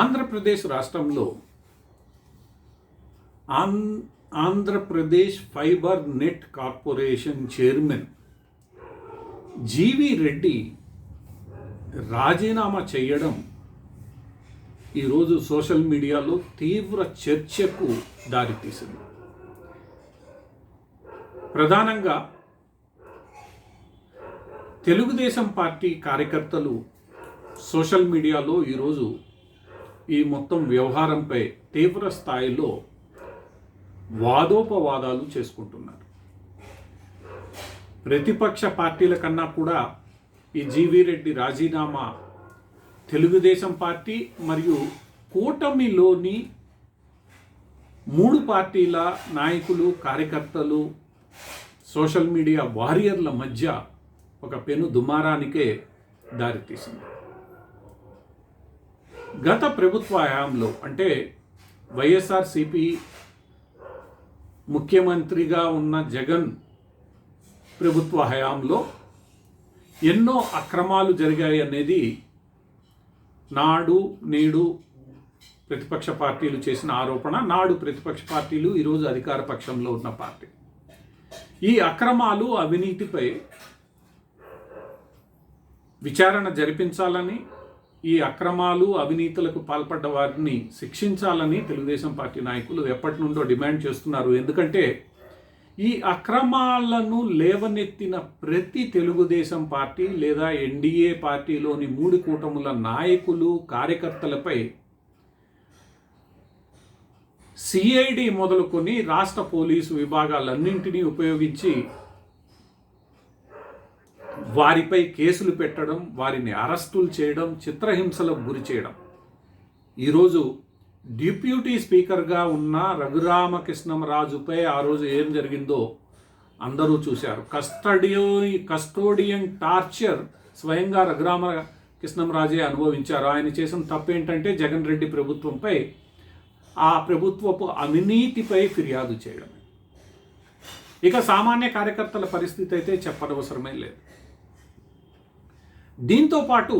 ఆంధ్రప్రదేశ్ రాష్ట్రంలో Andhra Pradesh fibre net corporation chairman జీవి రెడ్డి రాజీనామా చేయడం ఈరోజు సోషల్ మీడియాలో తీవ్ర చర్చకు దారితీసింది. ప్రధానంగా తెలుగుదేశం పార్టీ కార్యకర్తలు సోషల్ మీడియాలో ఈరోజు ఈ మొత్తం వ్యవహారంపై తీవ్ర స్థాయిలో వాదోపవాదాలు చేసుకుంటున్నారు. ప్రతిపక్ష పార్టీల కన్నా కూడా ఈ జీవి రెడ్డి రాజీనామా తెలుగుదేశం పార్టీ మరియు కూటమిలోని 3 పార్టీల నాయకులు, కార్యకర్తలు, సోషల్ మీడియా వారియర్ల మధ్య ఒక పెను దుమారానికే దారితీసింది. గత ప్రభుత్వ హయాంలో అంటే వైఎస్ఆర్సీపీ ముఖ్యమంత్రిగా ఉన్న జగన్ ప్రభుత్వ హయాంలో ఎన్నో అక్రమాలు జరిగాయి అనేది నాడు నేడు ప్రతిపక్ష పార్టీలు చేసిన ఆరోపణ. నాడు ప్రతిపక్ష పార్టీలు, ఈరోజు అధికార పక్షంలో ఉన్న పార్టీ. ఈ అక్రమాలు, అవినీతిపై విచారణ జరిపించాలని, ఈ అక్రమాలు అవినీతులకు పాల్పడ్డ వారిని శిక్షించాలని తెలుగుదేశం పార్టీ నాయకులు ఎప్పటి నుండో డిమాండ్ చేస్తున్నారు. ఎందుకంటే ఈ అక్రమాలను లేవనెత్తిన ప్రతి తెలుగుదేశం పార్టీ లేదా ఎన్డీఏ పార్టీలోని 3 కూటముల నాయకులు, కార్యకర్తలపై సిఐడి మొదలుకొని రాష్ట్ర పోలీసు విభాగాలన్నింటినీ ఉపయోగించి వారిపై కేసులు పెట్టడం, వారిని అరెస్టులు చేయడం, చిత్రహింసలకు గురి చేయడం. ఈరోజు డిప్యూటీ స్పీకర్గా ఉన్న రఘురామకృష్ణంరాజుపై ఆ రోజు ఏం జరిగిందో అందరూ చూశారు. కస్టోడియన్ టార్చర్ స్వయంగా రఘురామకృష్ణంరాజే అనుభవించారు. ఆయన చేసిన తప్పేంటంటే జగన్ రెడ్డి ప్రభుత్వంపై, ఆ ప్రభుత్వపు అవినీతిపై ఫిర్యాదు చేయడం. ఇక సామాన్య కార్యకర్తల పరిస్థితి అయితే చెప్పనవసరమే లేదు. దీంతో పాటు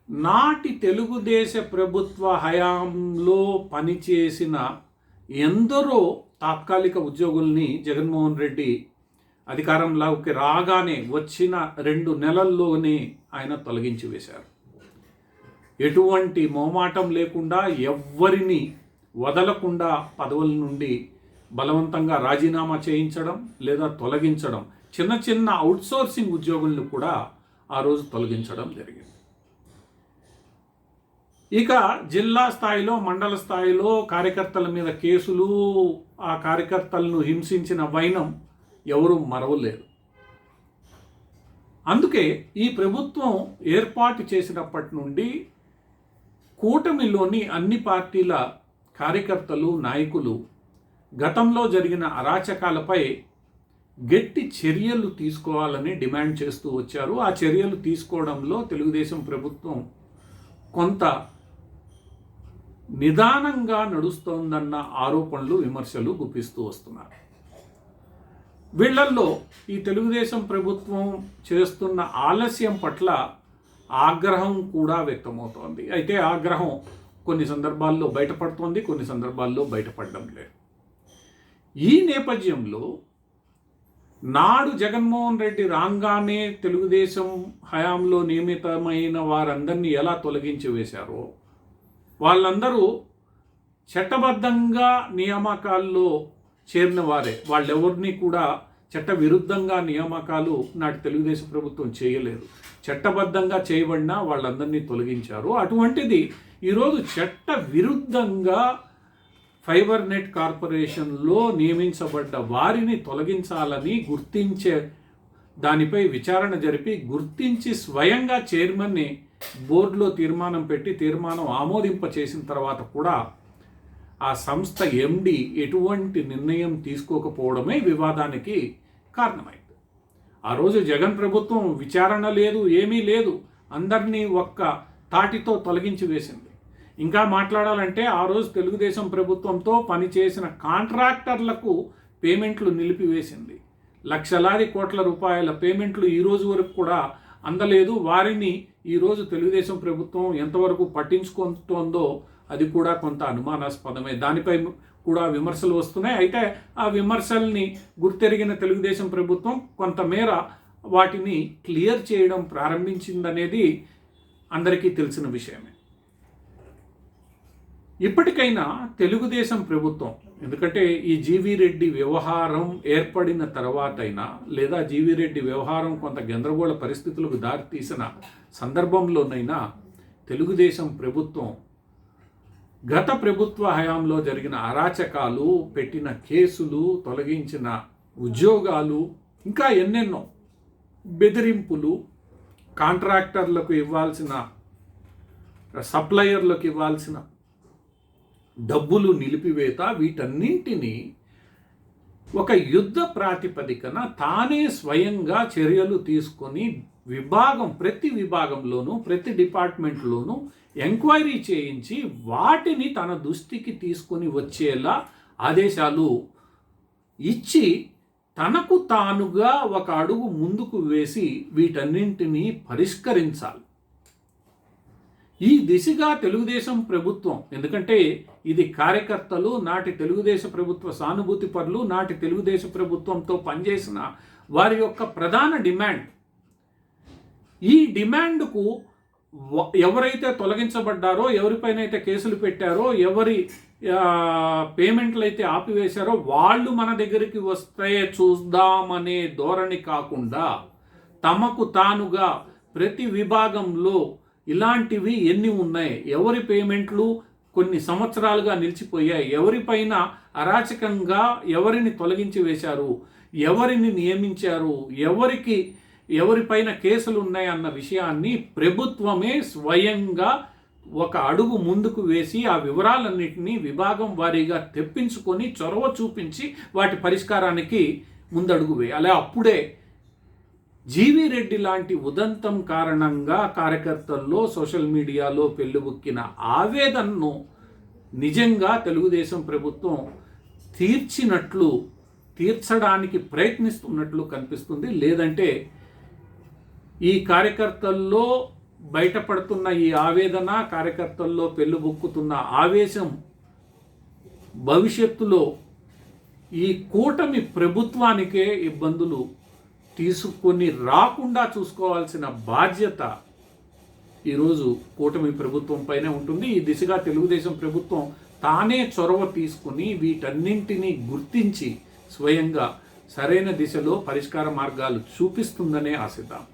నాటి తెలుగుదేశ ప్రభుత్వ హయాంలో పనిచేసిన ఎందరో తాత్కాలిక ఉద్యోగుల్ని జగన్మోహన్ రెడ్డి అధికారంలోకి రాగానే వచ్చిన 2 నెలల్లోనే ఆయన తొలగించి వేశారు. ఎటువంటి మోమాటం లేకుండా ఎవ్వరిని వదలకుండా పదవుల నుండి బలవంతంగా రాజీనామా చేయించడం లేదా తొలగించడం, చిన్న చిన్న అవుట్సోర్సింగ్ ఉద్యోగులను కూడా ఆ రోజు తొలగించడం జరిగింది. ఇక జిల్లా స్థాయిలో, మండల స్థాయిలో కార్యకర్తల మీద కేసులు, ఆ కార్యకర్తలను హింసించిన వైనం ఎవరూ మరవలేరు. అందుకే ఈ ప్రభుత్వం ఏర్పాటు చేసినప్పటి నుండి కూటమిలోని అన్ని పార్టీల కార్యకర్తలు, నాయకులు గతంలో జరిగిన అరాచకాలపై గట్టి చర్యలు తీసుకోవాలని డిమాండ్ చేస్తూ వచ్చారు. ఆ చర్యలు తీసుకోవడంలో తెలుగుదేశం ప్రభుత్వం కొంత నిదానంగా నడుస్తోందన్న ఆరోపణలు, విమర్శలు గుప్పిస్తూ వస్తున్నారు. వీళ్లల్లో ఈ తెలుగుదేశం ప్రభుత్వం చేస్తున్న ఆలస్యం పట్ల ఆగ్రహం కూడా వ్యక్తమవుతోంది. అయితే ఆగ్రహం కొన్ని సందర్భాల్లో బయటపడుతోంది, కొన్ని సందర్భాల్లో బయటపడడం లేదు. ఈ నేపథ్యంలో నాడు జగన్మోహన్ రెడ్డి రాగానే తెలుగుదేశం హయాంలో నియమితమైన వారందరినీ ఎలా తొలగించి వేశారో, వాళ్ళందరూ చట్టబద్ధంగా నియామకాల్లో చేరిన వారే. వాళ్ళెవరిని కూడా చట్ట విరుద్ధంగా నియామకాలు నాటి తెలుగుదేశం ప్రభుత్వం చేయలేదు. చట్టబద్ధంగా చేయబడిన వాళ్ళందరినీ తొలగించారు. అటువంటిది ఈరోజు చట్ట విరుద్ధంగా ఫైబర్ నెట్ కార్పొరేషన్లో నియమించబడ్డ వారిని తొలగించాలని గుర్తించే దానిపై విచారణ జరిపి గుర్తించి స్వయంగా చైర్మన్ని బోర్డులో తీర్మానం పెట్టి తీర్మానం ఆమోదింప చేసిన తర్వాత కూడా ఆ సంస్థ ఎండి ఎటువంటి నిర్ణయం తీసుకోకపోవడమే వివాదానికి కారణమైంది. ఆ రోజు జగన్ ప్రభుత్వం విచారణ లేదు, ఏమీ లేదు, అందరినీ ఒక్క తాటితో తొలగించి వేసింది. ఇంకా మాట్లాడాలంటే ఆ రోజు తెలుగుదేశం ప్రభుత్వంతో పనిచేసిన కాంట్రాక్టర్లకు పేమెంట్లు నిలిపివేసింది. లక్షలాది కోట్ల రూపాయల పేమెంట్లు ఈ రోజు వరకు కూడా అందలేదు. వారిని ఈరోజు తెలుగుదేశం ప్రభుత్వం ఎంతవరకు పట్టించుకుంటోందో అది కూడా కొంత అనుమానాస్పదమే. దానిపై కూడా విమర్శలు వస్తున్నాయి. అయితే ఆ విమర్శల్ని గుర్తెరిగిన తెలుగుదేశం ప్రభుత్వం కొంతమేర వాటిని క్లియర్ చేయడం ప్రారంభించిందనేది అందరికీ తెలిసిన విషయమే. ఇప్పటికైనా తెలుగుదేశం ప్రభుత్వం, ఎందుకంటే ఈ జీవీ రెడ్డి వ్యవహారం ఏర్పడిన తర్వాతైనా లేదా జీవీ రెడ్డి వ్యవహారం కొంత గందరగోళ పరిస్థితులకు దారితీసిన సందర్భంలోనైనా తెలుగుదేశం ప్రభుత్వం గత ప్రభుత్వ హయాంలో జరిగిన అరాచకాలు, పెట్టిన కేసులు, తొలగించిన ఉద్యోగాలు, ఇంకా ఎన్నెన్నో బెదిరింపులు, కాంట్రాక్టర్లకు ఇవ్వాల్సిన, సప్లయర్లకు ఇవ్వాల్సిన డబ్బులు నిలిపివేత, వీటన్నింటినీ ఒక యుద్ధ ప్రాతిపదికన తానే స్వయంగా చర్యలు తీసుకొని ప్రతి విభాగంలోనూ ప్రతి డిపార్ట్మెంట్లోనూ ఎంక్వైరీ చేయించి వాటిని తన దృష్టికి తీసుకొని వచ్చేలా ఆదేశాలు ఇచ్చి తనకు తానుగా ఒక అడుగు ముందుకు వేసి వీటన్నింటినీ పరిష్కరించాలి. ఈ దిశగా తెలుగుదేశం ప్రభుత్వం, ఎందుకంటే ఇది కార్యకర్తలు, నాటి తెలుగుదేశం ప్రభుత్వ సానుభూతి పరులు, నాటి తెలుగుదేశం ప్రభుత్వంతో పనిచేసిన వారి యొక్క ప్రధాన డిమాండ్, ఈ డిమాండ్కు ఎవరైతే తొలగించబడ్డారో, ఎవరిపైన అయితే కేసులు పెట్టారో, ఎవరి పేమెంట్లు అయితే ఆపివేశారో వాళ్ళు మన దగ్గరికి వస్తే చూద్దామనే ధోరణి కాకుండా తమకు తానుగా ప్రతి విభాగంలో ఇలాంటివి ఎన్ని ఉన్నాయి, ఎవరి పేమెంట్లు కొన్ని సంవత్సరాలుగా నిలిచిపోయాయి, ఎవరిపైన అరాచకంగా ఎవరిని తొలగించి వేశారు, ఎవరిని నియమించారు, ఎవరిపైన కేసులు ఉన్నాయి అన్న విషయాన్ని ప్రభుత్వమే స్వయంగా ఒక అడుగు ముందుకు వేసి ఆ వివరాలన్నింటినీ విభాగం వారీగా తెప్పించుకొని చొరవ చూపించి వాటి పరిష్కారానికి ముందడుగు వేయాలి. అప్పుడే జీవీ రెడ్డి లాంటి ఉదంతం కారణంగా కార్యకర్తల్లో సోషల్ మీడియాలో పెళ్ళుబుక్కిన ఆవేదనను నిజంగా తెలుగుదేశం ప్రభుత్వం తీర్చడానికి ప్రయత్నిస్తున్నట్లు కనిపిస్తుంది. లేదంటే ఈ కార్యకర్తల్లో బయటపడుతున్న ఈ ఆవేదన, కార్యకర్తల్లో పెళ్ళుబుక్కుతున్న ఆవేశం భవిష్యత్తులో ఈ కూటమి ప్రభుత్వానికే ఇబ్బందులు తీసుకొని రాకుండా చూసుకోవాల్సిన బాధ్యత ఈరోజు కూటమి ప్రభుత్వం పైనే ఉంటుంది. ఈ దిశగా తెలుగుదేశం ప్రభుత్వం తానే చొరవ తీసుకుని వీటన్నింటినీ గుర్తించి స్వయంగా సరైన దిశలో పరిష్కార మార్గాలు చూపిస్తుందనే ఆశిద్దాం.